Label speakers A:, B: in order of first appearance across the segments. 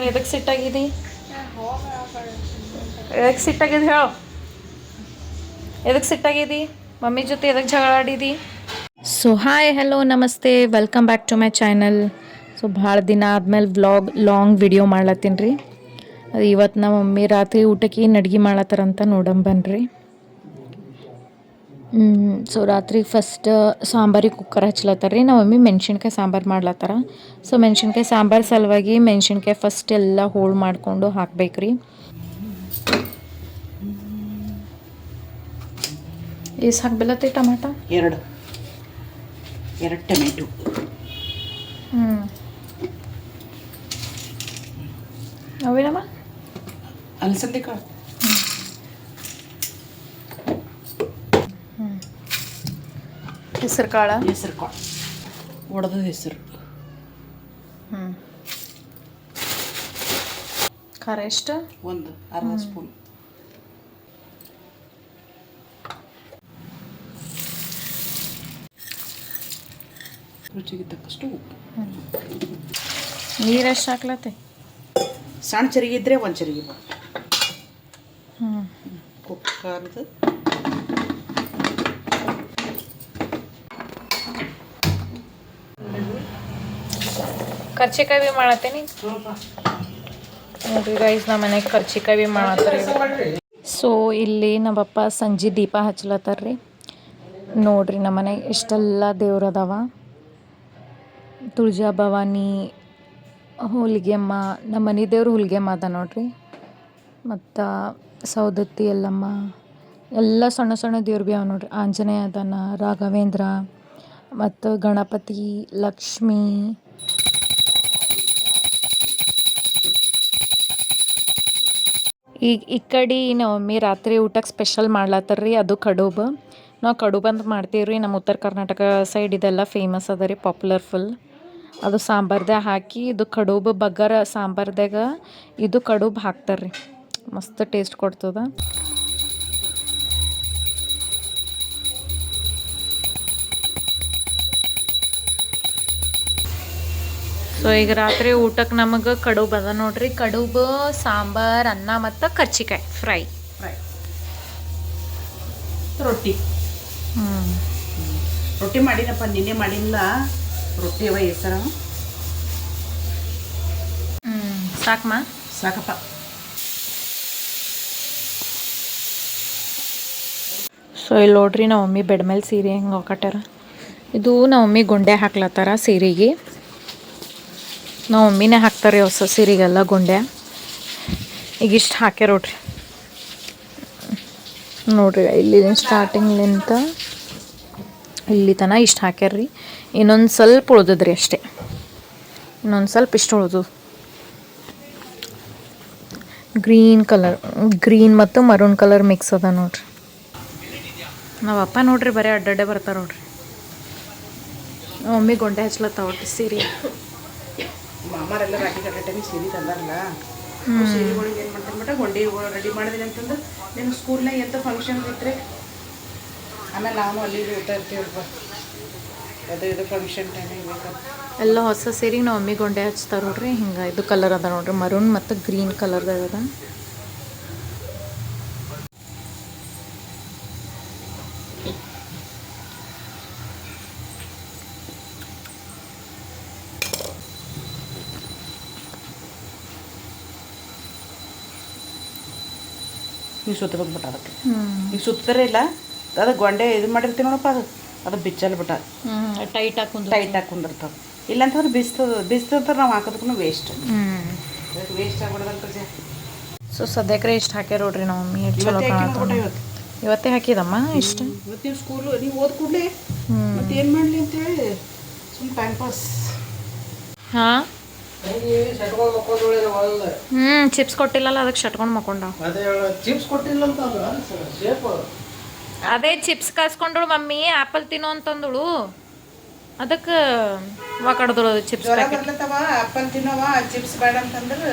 A: ಎದಕ್ಕೆ ಸಿಟ್ಟಾಗಿದ್ದಿ? ಎದಕ್ಕೆ ಸಿಟ್ಟಾಗಿದ್ದು ಹೇಳು. ಎದಕ್ಕೆ ಸಿಟ್ಟಾಗಿದ್ದಿ? ಮಮ್ಮಿ ಜೊತೆ ಎದಕ್ಕೆ ಜಗಳ ಆಡಿದಿ? ಸೊ ಹಾಯ್ ಹಲೋ ನಮಸ್ತೆ, welcome back to my channel. So ಭಾಳ ದಿನ ಆದ್ಮೇಲೆ ಲಾಂಗ್ ವಿಡಿಯೋ ಮಾಡ್ಲತ್ತೀನಿ ರೀ. ಅದು ಇವತ್ತು ನಮ್ಮ ಮಮ್ಮಿ ರಾತ್ರಿ ಊಟಕ್ಕೆ ಏನು ಅಡ್ಗೆ ಮಾಡ್ಲತ್ತಾರಂತ ನೋಡಂಬನ್ರಿ. ಸೊ ರಾತ್ರಿ ಫಸ್ಟ್ ಸಾಂಬಾರಿಗೆ ಕುಕ್ಕರ್ ಹಚ್ಲತ್ತಾರ ರೀ. ನಮ್ಮ ಮಮ್ಮಿ ಮೆಣ್ಸಿನ್ಕಾಯಿ ಸಾಂಬಾರು ಮಾಡ್ಲತ್ತಾರ. ಸೊ ಮೆಣ್ಸಿನ್ಕಾಯಿ ಸಾಂಬಾರು ಸಲುವಾಗಿ ಮೆಣ್ಸಿನ್ಕಾಯಿ ಫಸ್ಟ್ ಎಲ್ಲ ಹೋಳು ಮಾಡಿಕೊಂಡು ಹಾಕ್ಬೇಕು ರೀ. ಎಷ್ಟು ಹಾಕ್ಬಿಲ್ಲತ್ತಿ ಟಮಾಟ?
B: ಎರಡು ಟೊಮೆಟೊ.
A: ಅವೇನಮ್ಮ?
B: ಅಲಸಂದೆ ಕಾಳು.
A: ಹೆಸರು ಕಾಳು
B: ಒಡೆದ ಹೆಸರು.
A: ಖಾರ ಎಷ್ಟು?
B: ಒಂದು ಅರ್ಧ ಸ್ಪೂನ್. ರುಚಿಗೆ ತಕ್ಕಷ್ಟು ಉಪ್ಪು.
A: ನೀರು ಎಷ್ಟು ಹಾಕ್ಲತ್ತೆ?
B: ಸಣ್ಣ ಚರಿಗೆ ಇದ್ದರೆ ಒಂದು ಚರಿಗೆ ಕುಕ್ಕರ್ದು
A: ಕರ್ಚಿಕಾಯಿ ಭೀ ಮಾಡತ್ತೇನಿ ನೋಡ್ರಿ ಗೈಸ್. ನಮ್ಮ ಮನೆಗೆ ಕರ್ಚಿಕಾಯಿ ಭೀ ಮಾಡತ್ತಾರೆ. ಸೊ ಇಲ್ಲಿ ನಮ್ಮಪ್ಪ ಸಂಜೆ ದೀಪ ಹಚ್ಲತ್ತಾರ್ರಿ. ನೋಡ್ರಿ ನಮ್ಮ ಮನೆಗೆ ಇಷ್ಟೆಲ್ಲ ದೇವ್ರದವ. ತುಳಜಾ ಭವಾನಿ, ಹುಲಿಗೆಮ್ಮ, ನಮ್ಮ ಮನೆ ದೇವ್ರು ಹುಲಿಗೆಮ್ಮ ಅದ ನೋಡ್ರಿ. ಮತ್ತು ಸೌದತ್ತಿ ಎಲ್ಲಮ್ಮ, ಎಲ್ಲ ಸಣ್ಣ ಸಣ್ಣ ದೇವ್ರು ಭೀ ಅವ ನೋಡ್ರಿ. ಆಂಜನೇಯ ಅದನ, ರಾಘವೇಂದ್ರ, ಮತ್ತು ಗಣಪತಿ, ಲಕ್ಷ್ಮೀ. ಈಗ ಈ ಕಡೆ ನಮ್ಮ ಮಮ್ಮಿ ರಾತ್ರಿ ಊಟಕ್ಕೆ ಸ್ಪೆಷಲ್ ಮಾಡ್ಲತ್ತಾರ್ರಿ. ಅದು ಕಡುಬು. ನಾವು ಕಡುಬು ಅಂತ ಮಾಡ್ತೀವಿ ರೀ. ನಮ್ಮ ಉತ್ತರ ಕರ್ನಾಟಕ ಸೈಡ್ ಇದೆಲ್ಲ ಫೇಮಸ್ ಅದ ರೀ, ಪಾಪ್ಯುಲರ್ ಫುಲ್. ಅದು ಸಾಂಬಾರ್ದಾಗ ಹಾಕಿ ಇದು ಕಡುಬು ಬಗ್ಗರ ಸಾಂಬಾರ್ದಾಗ ಇದು ಕಡುಬು ಹಾಕ್ತಾರೆ ರೀ. ಮಸ್ತ್ ಟೇಸ್ಟ್ ಕೊಡ್ತದ. ಸೊ ಈಗ ರಾತ್ರಿ ಊಟಕ್ಕೆ ನಮಗೆ ಕಡುಬು ಅದ ನೋಡ್ರಿ. ಕಡುಬು, ಸಾಂಬಾರ್, ಅನ್ನ ಮತ್ತು ಕರ್ಚಿಕಾಯಿ ಫ್ರೈ.
B: ರೊಟ್ಟಿ. ರೊಟ್ಟಿ ಮಾಡಿನಪ್ಪ, ನಿನ್ನೆ ಮಾಡಿಲ್ಲ. ರೊಟ್ಟಿ ಅವ ಹೆಸರ.
A: ಸಾಕಮ್ಮ?
B: ಸಾಕಪ್ಪ.
A: ಸೊ ಇಲ್ಲಿ ನೋಡ್ರಿ ನಮ್ಮ ಮಮ್ಮಿ ಬೆಡ್ ಮೇಲೆ ಸೀರೆ ಹೆಂಗೆ ಹಾಕಟ್ಟಾರ. ಇದು ನಮ್ಮ ಮಮ್ಮಿ ಗುಂಡೆ ಹಾಕ್ಲತ್ತಾರ ಸೀರೆಗೆ. ನಮ್ಮ ಮಮ್ಮಿನೇ ಹಾಕ್ತಾರೆ ಹೊಸ ಸೀರೆಗೆಲ್ಲ ಗುಂಡೆ. ಈಗ ಇಷ್ಟು ಹಾಕ್ಯಾರ ನೋಡ್ರಿ. ನೋಡ್ರಿ ಇಲ್ಲಿ ಸ್ಟಾರ್ಟಿಂಗ್ಲಿಂತ ಇಲ್ಲಿ ತನಕ ಇಷ್ಟು ಹಾಕ್ಯಾರ್ರಿ. ಇನ್ನೊಂದು ಸ್ವಲ್ಪ ಉಳ್ದದ್ರಿ ಅಷ್ಟೇ. ಇನ್ನೊಂದು ಸ್ವಲ್ಪ ಇಷ್ಟು ಉಳ್ದು. ಗ್ರೀನ್ ಮತ್ತು ಮರೂನ್ ಕಲರ್ ಮಿಕ್ಸ್ ಅದ ನೋಡ್ರಿ. ನಾವಪ್ಪ ನೋಡ್ರಿ ಬರೀ ಅಡ್ಡಡ್ಡೆ ಬರ್ತಾರ ನೋಡ್ರಿ. ಮಮ್ಮಿ ಗೊಂಡೆ ಹಚ್ಲತ್ತಾವ ಒಟ್ಟು ಸೀರೆ.
B: ಮಾಮಾರೆಲ್ಲ ರಾಖಿ ಕಟ್ಟೋ ಟೈಮಿಗೆ ಸೀರೆ ತಂದಾರಲ್ಲ, ಸೀರೆಗಳಿಗೆ ಏನು ಮಾಡ್ತಾರೆ ಬಿಟ್ಟ ಗೊಂಡೆಗಳು ರೆಡಿ ಮಾಡಿದೀನಿ ಅಂತಂದ್ರೆ ನಿಮ್ಮ ಸ್ಕೂಲ್ನಾಗ ಎಂಥ ಫಂಕ್ಷನ್ ಇಟ್ಟರೆ ಆಮೇಲೆ ನಾವು ಅಲ್ಲಿ ಊಟ ಇರ್ತೀವಲ್ಪ. ಅದು ಇದು ಫಂಕ್ಷನ್ ಟೈಮಿಗೆ ಬೇಕು
A: ಎಲ್ಲ ಹೊಸ ಸೀರೆಗೆ ನಾವು ಮಮ್ಮಿ ಗೊಂಡೆ ಹಚ್ತಾರೆ ನೋಡ್ರಿ. ಹಿಂಗೆ ಇದು ಕಲರ್ ಅದ ನೋಡ್ರಿ, ಮರೂನ್ ಮತ್ತು ಗ್ರೀನ್ ಕಲರ್ದಾಗ ಅದ.
B: ನೀವು ಸುತ್ತಬೇಕು ಬಿಟ್ಟ ಅದಕ್ಕೆ. ಈಗ ಸುತ್ತರೇ ಇಲ್ಲ, ಅದು ಗೊಂಡೆ ಇದು ಮಾಡಿರ್ತೀವಿ ನೋಡಪ್ಪ, ಅದು ಬಿಚ್ಚಲ್ ಬಿಟ್ಟ
A: ಟೈಟ್
B: ಹಾಕಿ ಕುಂದಿರ್ತದೆ. ಇಲ್ಲಾಂತಂದ್ರೆ ಬಿಸ್ತಂದ್ರೆ ನಾವು ಹಾಕೋದಕ್ಕೂ ವೇಸ್ಟ್. ಅದಕ್ಕೆ ವೇಸ್ಟ್ ಆಗ್ಬಿಡೋದಂತ.
A: ಸೊ ಸದ್ಯಕ್ಕೆ ಇಷ್ಟು ಹಾಕ್ಯಾರ ನೋಡ್ರಿ ನಮ್ಮ ಮಮ್ಮಿ. ಚಲೋ ಇವತ್ತೇ ಹಾಕಿದಮ್ಮ ಇಷ್ಟು.
B: ಇವತ್ತು ನೀವು ಸ್ಕೂಲು ನೀವು ಓದ್ ಕೂಡಲೇ ಮತ್ತೆ ಏನು ಮಾಡಲಿ ಅಂತೇಳಿ ಸುಮ್ಮನೆ ಟೈಮ್ ಪಾಸ್.
A: ಹಾಂ ಚಿಪ್ಸ್ ಕೊಟ್ಟಿಲ್ಲಲ್ಲ, ಅದಕ್ಕೆ ಶಟ್ಕೊಂಡು ಮಕ್ಕೊಂಡ.
B: ಚಿಪ್ಸ್ ಕೊಟ್ಟಿಲ್ಲ ಅಂತ
A: ಅದೇ ಚಿಪ್ಸ್ ಕಾಸ್ಕೊಂಡಳು ಮಮ್ಮಿ, ಆ್ಯಪಲ್ ತಿನ್ನೋ ಅಂತಂದಳು. ಅದಕ್ಕೆ ವಾಕಾಡ್ದಳು ಅದು ಚಿಪ್ಸ್
B: ಬರ್ಲತ್ತವ. ಆ್ಯಪಲ್ ತಿನ್ನೋವ, ಚಿಪ್ಸ್ ಬೇಡ ಅಂತಂದ್ರೆ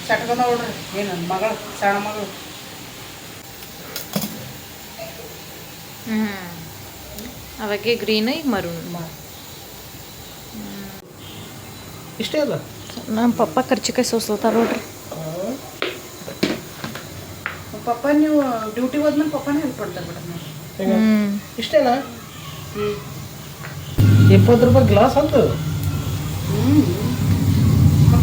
B: ಶಟ್ಕೊಂಡ ನೋಡ್ರಿ. ಏನು ಮಗಳು, ಸಣ್ಣ ಮಗಳು.
A: ಅವಾಗೆ ಗ್ರೀನ್, ಈಗ ಮರೂನ್
B: ಇಷ್ಟೇ ಅಲ್ಲ.
A: ಸೊ ನಮ್ಮ ಪಪ್ಪ ಕರ್ಚಿಕಾಯಿ ಸೋಸ್ಲತ್ತಾರ ನೋಡ್ರಿ.
B: ಪಪ್ಪ ನೀವು ಡ್ಯೂಟಿ ಹೋದ್ಮೇಲೆ ಪಪ್ಪನೇ ಹೆಲ್ಪ್ ಮಾಡ್ತಾರೆ ಮೇಡಮ್.
C: ಇಷ್ಟೇನಾ? 20 ರೂಪಾಯಿ ಗ್ಲಾಸ್ ಅಂತ.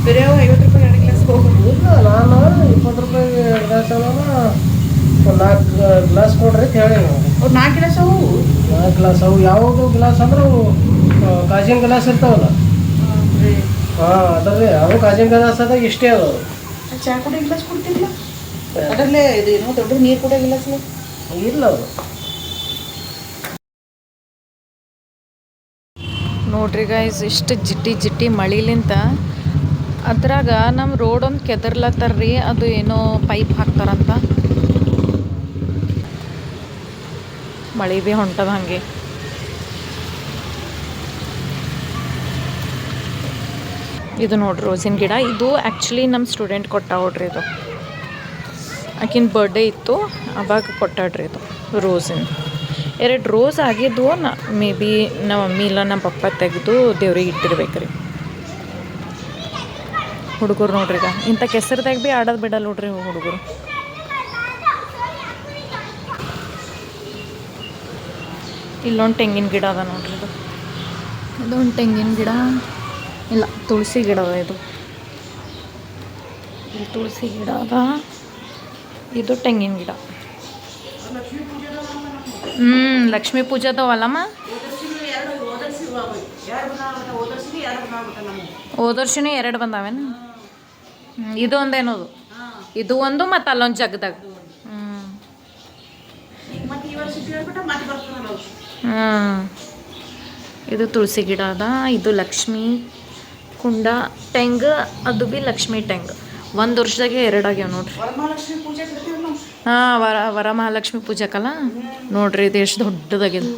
B: ಬೇರೆ 50 ರೂಪಾಯಿ 2 ಗ್ಲಾಸ್ ಹೋಗೋದು.
C: ಇಲ್ಲ, ನಾನು 20 ರೂಪಾಯಿ ಗ್ಲಾಸ್ ಒಂದು 4 ಗ್ಲಾಸ್ ಕೊಡ್ರಿ ಅಂತ ಹೇಳಿ.
B: ಅವ್ರು 4 ಗ್ಲಾಸ್ ಅವು
C: 4 ಗ್ಲಾಸ್ ಅವು ಯಾವುದು ಗ್ಲಾಸ್ ಅಂದ್ರೆ ಅವು ಕಾಜಿನ ಗ್ಲಾಸ್ ಇರ್ತಾವಲ್ಲ. ಹಾಂ, ಅದ್ರಿ ಅವು ಕಾಜಿನ ಗ್ಲಾಸ್ ಅದಾಗ ಇಷ್ಟೇ ಅದಾವ.
B: ಚಾ ಕುಡಿಯೋ ಗ್ಲಾಸ್ ಕೊಡ್ತಿಲ್ಲ ಅದರಲ್ಲೇ. ಇದು ಏನೋ ದೊಡ್ಡ ನೀರು ಕುಡಿಯೋ ಗ್ಲಾಸ್
C: ಇಲ್ಲ ಅದು.
A: ನೋಡ್ರಿ ಗೈಸ್, ಇಷ್ಟು ಜಿಟ್ಟಿ ಮಳಿಲಿಂತ ಅದ್ರಾಗ ನಮ್ಮ ರೋಡ್ ಒಂದು ಕೆದರ್ಲತ್ತಾರ್ರಿ. ಅದು ಏನೋ ಪೈಪ್ ಹಾಕ್ತಾರಂತ. ಮಳೆ ಭೀ ಹೊಂಟದ ಹಾಗೆ. ಇದು ನೋಡ್ರಿ ರೋಸಿನ ಗಿಡ. ಇದು ಆ್ಯಕ್ಚುಲಿ ನಮ್ಮ ಸ್ಟೂಡೆಂಟ್ ಕೊಟ್ಟ ನೋಡ್ರಿ. ಇದು ಆಕಿನ ಬರ್ಡೇ ಇತ್ತು, ಅವಾಗ ಕೊಟ್ಟಾಡ್ರಿ. ಇದು ರೋಸಿನ 2 ರೋಸ್ ಆಗಿದ್ವು. ಮೇ ಬಿ ನಮ್ಮ ಮಮ್ಮಿ ಇಲ್ಲ ನಮ್ಮ ಪಪ್ಪ ತೆಗೆದು ದೇವ್ರಿಗೆ ಇಟ್ಟಿರ್ಬೇಕ್ರಿ. ಹುಡುಗರು ನೋಡ್ರಿ, ಈಗ ಇಂಥ ಕೆಸರದಾಗ ಭೀ ಆಡೋದು ಬಿಡಲ್ಲ ನೋಡ್ರಿ ಹುಡುಗರು. ಇಲ್ಲೊಂದು ತೆಂಗಿನ ಗಿಡ ಅದ ನೋಡ್ರಿ. ಇದೊಂದು ತೆಂಗಿನ ಗಿಡ ಇಲ್ಲ, ತುಳಸಿ ಗಿಡ ಅದ. ಇದು ತುಳಸಿ ಗಿಡ ಅದ. ಇದು ತೆಂಗಿನ ಗಿಡ. ಲಕ್ಷ್ಮೀ ಪೂಜಾದವಲ್ಲಮ್ಮ. ಹೋದ ವರ್ಷನೇ 2 ಬಂದಾವೇನು? ಇದು ಒಂದೇನೋದು, ಇದು ಒಂದು ಮತ್ತು ಅಲ್ಲೊಂದು ಜಗದಾಗ. ಇದು ತುಳಸಿ ಗಿಡ ಅದ. ಇದು ಲಕ್ಷ್ಮೀ ಕುಂಡ ಟೆಂಗ್, ಅದು ಭೀ ಲಕ್ಷ್ಮೀ ಟೆಂಗ್. 1 ವರ್ಷದಾಗೆ 2 ಆಗ್ಯಾವ ನೋಡ್ರಿ. ಹಾಂ, ವರಮಹಾಲಕ್ಷ್ಮಿ ಪೂಜೆಕಲ್ಲ ನೋಡ್ರಿ. ಇದು ಎಷ್ಟು ದೊಡ್ಡದಾಗಿದೆ.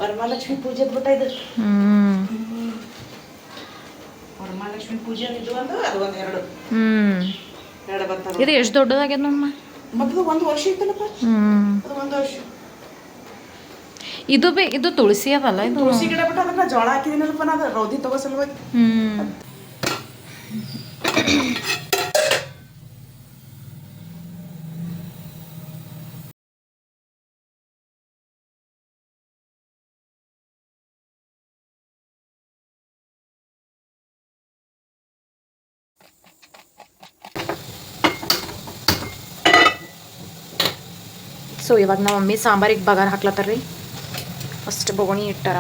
B: ವರಮಹಾಲಕ್ಷ್ಮಿ ಪೂಜೆ ಬಿಟ್ಟ ಇದು. ವರಮಹಾಲಕ್ಷ್ಮಿ ಪೂಜೆ ಇದು ಒಂದು, ಅದು ಒಂದು 2 ಬರ್ತಾವೆ.
A: ಇದು ಎಷ್ಟು ದೊಡ್ಡದಾಗ್ಯದ ನೋಡಮ್ಮ.
B: ಮತ್ತು 1 ವರ್ಷ ಇತ್ತಲ್ಲಪ್ಪ. ಅದು 1 ವರ್ಷ.
A: ಇದು ತುಳಸಿ ಅದಲ್ಲ. ಇದು
B: ತುಳಸಿ ಗಿಡ ಬಿಟ್ಟು ಅದಕ್ಕೆ ಜೋಳ ಹಾಕಿದ್ದೀನಲ್ಲಪ್ಪ. ನಾನು ರೌದಿ ತಗೋ ಸಲುವಾಗಿ.
A: ಸೊ ಇವಾಗ ನಮ್ಮ ಮಮ್ಮಿ ಸಾಂಬಾರಿಗೆ ಬಗಾರ್ ಹಾಕ್ಲತ್ತಾರ ರೀ. ಫಸ್ಟ್ ಬೊಗಣಿ ಇಟ್ಟಾರ,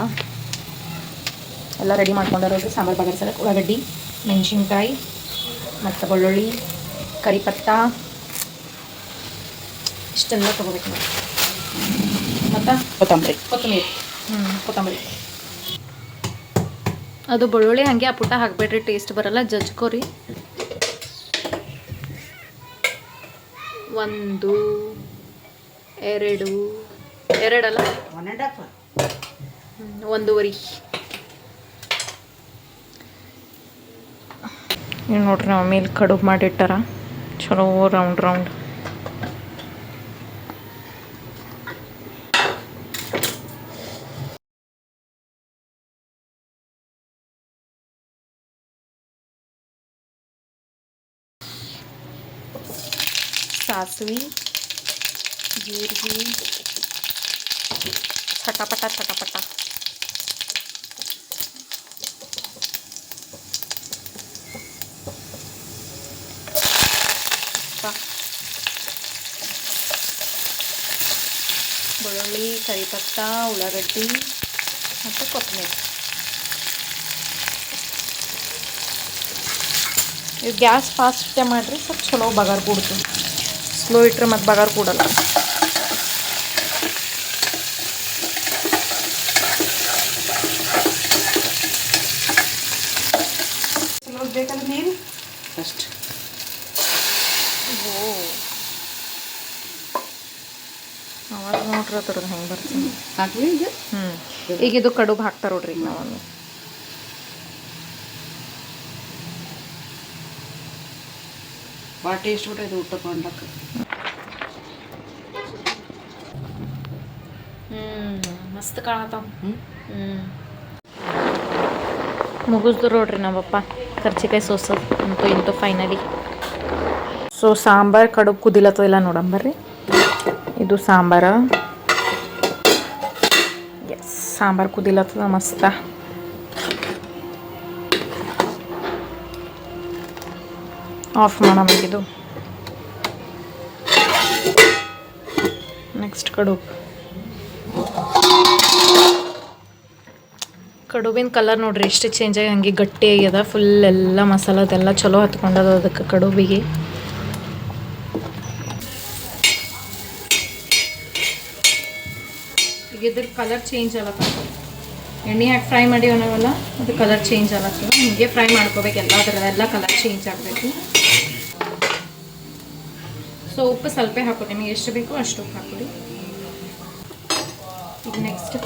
A: ಎಲ್ಲ ರೆಡಿ ಮಾಡ್ಕೊಂಡಾರ ಸಾಂಬಾರು ಬಗಾರ್ ಸಲ. ಉಳ್ಳಾಗಡ್ಡಿ, ಮೆಣಸಿನ್ಕಾಯಿ ಮತ್ತು ಬೆಳ್ಳುಳ್ಳಿ, ಕರಿಪತ್ತ ಇಷ್ಟೆಲ್ಲ ತೊಗೋಬೇಕು ನಾವು. ಮತ್ತು
B: ಕೊತ್ತಂಬರಿ.
A: ಕೊತ್ತಂಬರಿ. ಅದು ಬೆಳ್ಳುಳ್ಳಿ ಹಾಗೆ ಆ ಪುಟ್ಟ ಹಾಕಬೇಡ್ರಿ, ಟೇಸ್ಟ್ ಬರಲ್ಲ. ಜಜ್ಕೋರಿ. 1 2 2 ಅಲ್ಲ
B: 1.5
A: 1.5. ನೀವು ನೋಡ್ರಿ ನಾವು ಮೇಲೆ ಕಡುಬು ಮಾಡಿಟ್ಟಾರ ಚಲೋ ರೌಂಡ್. ಸಾಸಿವೆ, ಜೀರಿಗೆ, ಚಟಪಟ ಬೆಳ್ಳುಳ್ಳಿ, ಕರಿಪತ್ತ, ಉಳ್ಳಾಗಡ್ಡಿ ಮತ್ತು ಕೊತ್ತಂಬರಿ. ಇದು ಗ್ಯಾಸ್ ಫಾಸ್ಟ್ ಮಾಡಿರಿ, ಸ್ವಲ್ಪ ಚಲೋ ಬಗಾರ್ ಕೂಡ್ತು. ಸ್ಲೋ ಇಟ್ಟರೆ ಮತ್ತು ಬಗಾರ್ ಕೂಡಲ್ಲ.
B: ಬೇಕಲ್ಲ ನೀರು ಫಸ್ಟ್.
A: ಅವಾಗ ನೋಡ್ರಿ ಅದ್ರದ್ದು ಹೆಂಗೆ ಬರ್ತೀನಿ.
B: ಹಾಕ್ಲಿ ಈಗ.
A: ಈಗ ಇದು ಕಡುಬು ಹಾಕ್ತಾರೆ ನೋಡ್ರಿ. ಈಗ ನಾವು
B: ಭಾಳ ಟೇಸ್ಟ್ ಬಿಟ್ಟೈತೆ ಊಟ ಮಾಡ್ಲಕ್ಕೆ.
A: ಮಸ್ತ್ ಕಾಣತ್ತಾವ. ಮುಗಿಸ್ದು ನೋಡ್ರಿ ನಮ್ಮಪ್ಪ ಕರ್ಚಿಕಾಯಿ ಸೋಸೋದು ಅಂತೂ ಇಂತೂ ಫೈನಲಿ. ಸೊ ಸಾಂಬಾರು ಕಡುಬು ಕುದಿಲತ್ತದಿಲ್ಲ ನೋಡಂಬರ್ರಿ. ಇದು ಸಾಂಬಾರು. ಎಸ್, ಸಾಂಬಾರು ಕುದಿಲತ್ತದ ಮಸ್ತ. ಆಫ್ ಮಾಡಬೇಕಿದು. ನೆಕ್ಸ್ಟ್ ಕಡುಬಿನ ಕಲರ್ ನೋಡ್ರಿ ಎಷ್ಟು ಚೇಂಜ್ ಆಗಿ ಹಂಗೆ ಗಟ್ಟಿ ಆಗ್ಯದ. ಫುಲ್ ಎಲ್ಲ ಮಸಾಲದೆಲ್ಲ ಚಲೋ ಹತ್ಕೊಂಡದ ಅದಕ್ಕೆ ಕಡುಬಿಗೆ. ಈಗ ಇದ್ರ ಕಲರ್ ಚೇಂಜ್ ಆಗತ್ತ. ಎಣ್ಣೆ ಹಾಕಿ ಫ್ರೈ ಮಾಡಿ ನಾವೆಲ್ಲ ಅದು ಕಲರ್ ಚೇಂಜ್ ಆಗತ್ತದ. ಹೀಗೆ ಫ್ರೈ ಮಾಡ್ಕೋಬೇಕು ಎಲ್ಲ ಕಲರ್ ಚೇಂಜ್ ಆಗಬೇಕು. ಸೊ ಉಪ್ಪು ಸ್ವಲ್ಪ ಹಾಕೋದು, ನಿಮಗೆ ಎಷ್ಟು ಬೇಕೋ ಅಷ್ಟು ಉಪ್ಪು ಹಾಕೊಳ್ಳಿ. ಈಗ ನೆಕ್ಸ್ಟ್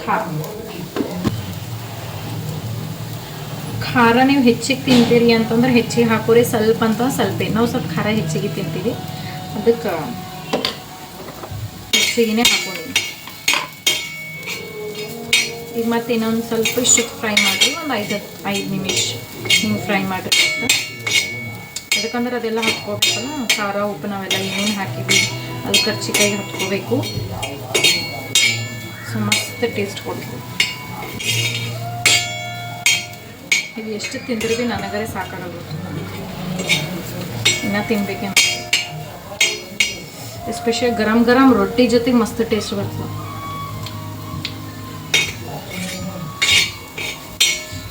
A: ಖಾರ ನೀವು ಹೆಚ್ಚಿಗೆ ತಿಂತೀರಿ ಅಂತಂದ್ರೆ ಹೆಚ್ಚಿಗೆ ಹಾಕೋರಿ, ಸ್ವಲ್ಪ ಅಂತ ಸ್ವಲ್ಪ. ನಾವು ಸ್ವಲ್ಪ ಖಾರ ಹೆಚ್ಚಿಗೆ ತಿಂತೀವಿ, ಅದಕ್ಕೆ ಹೆಚ್ಚಿಗೆ ಹಾಕೊಳ್ಳಿ. ಈಗ ಮತ್ತೆ ಇನ್ನೊಂದು ಸ್ವಲ್ಪ ಇಷ್ಟು ಫ್ರೈ ಮಾಡಿರಿ, ಒಂದು 5 ನಿಮಿಷ ಹಿಂಗೆ ಫ್ರೈ ಮಾಡಿರಿ. ಯಾಕಂದ್ರೆ ಅದೆಲ್ಲ ಹತ್ಕೋಬೇಕಲ್ಲ, ಖಾರ ಉಪ್ಪು ನಾವೆಲ್ಲ ಏನೇನು ಹಾಕಿದ್ವಿ ಅದು ಕರ್ಚಿಕಾಯಿಗೆ ಹತ್ಕೋಬೇಕು. ಸೊ ಮಸ್ತ್ ಟೇಸ್ಟ್ ಕೊಡ್ತೀವಿ. ಇದು ಎಷ್ಟು ತಿಂದ್ರೆ ಭೀ ನನಗರೆ ಸಾಕಾಗುತ್ತೆ, ಇನ್ನೂ ತಿನ್ಬೇಕೇನು. ಎಸ್ಪೆಷಲಿ ಗರಂ ಗರಂ ರೊಟ್ಟಿ ಜೊತೆಗೆ ಮಸ್ತ್ ಟೇಸ್ಟ್ ಬರ್ತದೆ.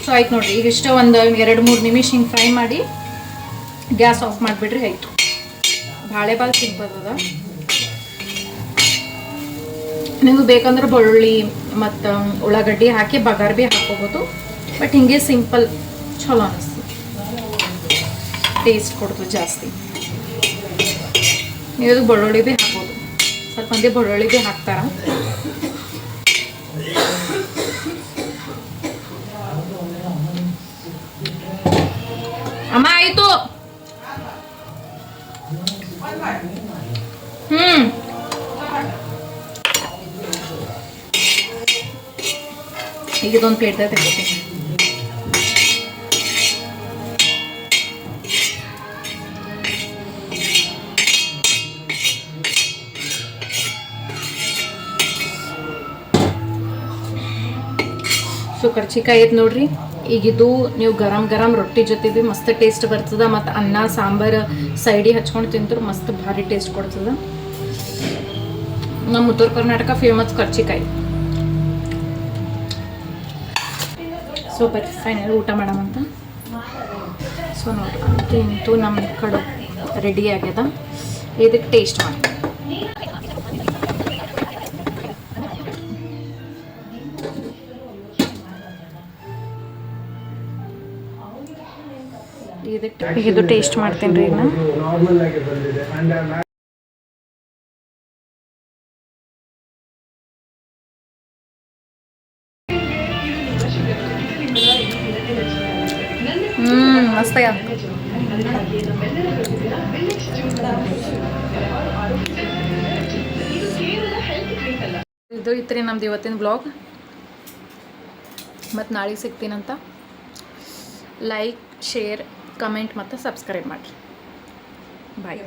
A: ಸೊ ಆಯ್ತು ನೋಡಿರಿ, ಈಗ ಇಷ್ಟ ಒಂದು 2-3 ನಿಮಿಷ ಹಿಂಗೆ ಫ್ರೈ ಮಾಡಿ ಗ್ಯಾಸ್ ಆಫ್ ಮಾಡಿಬಿಡ್ರಿ, ಆಯಿತು. ಬಾಳೆಬಾಲ್ ಸಿಂಪಲ್ ಅದ. ನಿಮಗೆ ಬೇಕಂದ್ರೆ ಬೆಳ್ಳುಳ್ಳಿ ಮತ್ತು ಉಳ್ಳಾಗಡ್ಡಿ ಹಾಕಿ ಬಗಾರ್ ಭೀ ಹಾಕೋಬೋದು. ಬಟ್ ಹಿಂಗೆ ಸಿಂಪಲ್ ಚಲೋ ಅನಿಸ್ತು, ಟೇಸ್ಟ್ ಕೊಡ್ತು ಜಾಸ್ತಿ. ನೀವು ಬೆಳ್ಳುಳ್ಳಿ ಭೀ ಹಾಕೋದು, ಸ್ವಲ್ಪ ಮಂದಿ ಬೆಳ್ಳುಳ್ಳಿ ಭೀ ಹಾಕ್ತಾರ. ಅಮ್ಮ ಆಯಿತು. ಈಗ ಇದೊಂದು ಪ್ಲೇಟ್ ತೆಗಿತೀನಿ. ಸೊ ಕರ್ಚಿಕಾಯಿ ಐತೆ ನೋಡ್ರಿ. ಈಗಿದು ನೀವು ಗರಂ ಗರಂ ರೊಟ್ಟಿ ಜೊತೆ ಭೀ ಮಸ್ತ್ ಟೇಸ್ಟ್ ಬರ್ತದೆ. ಮತ್ತು ಅನ್ನ ಸಾಂಬಾರು ಸೈಡಿಗೆ ಹಚ್ಕೊಂಡು ತಿಂತಾರೆ, ಮಸ್ತ್ ಭಾರಿ ಟೇಸ್ಟ್ ಕೊಡ್ತದೆ. ನಮ್ಮ ಉತ್ತರ ಕರ್ನಾಟಕ ಫೇಮಸ್ ಕರ್ಚಿಕಾಯಿ. ಸೊ ಬರೀ ಫೈನಲ್ ಊಟ ಮಾಡೋಣಂತ. ಸೊ ನೋಡ್ರಿ, ಅಂತೂ ಇಂತೂ ನಮ್ಮ ಕಡೆ ರೆಡಿ ಆಗ್ಯದ. ಇದಕ್ಕೆ ಟೇಸ್ಟ್ ಮಾಡಿ. ಇದು ಟೇಸ್ಟ್ ಮಾಡ್ತೀನಿ ರೀ. ಈಗ ಮಸ್ತ್ ಇದು ಇತ್ತು ನಮ್ದು ಇವತ್ತಿನ ಬ್ಲಾಗ್. ಮತ್ತು ನಾಳೆ ಸಿಗ್ತೀನಂತ. ಲೈಕ್, ಶೇರ್, ಕಮೆಂಟ್ ಮತ್ತು ಸಬ್ಸ್ಕ್ರೈಬ್ ಮಾಡಿರಿ. ಬಾಯ್.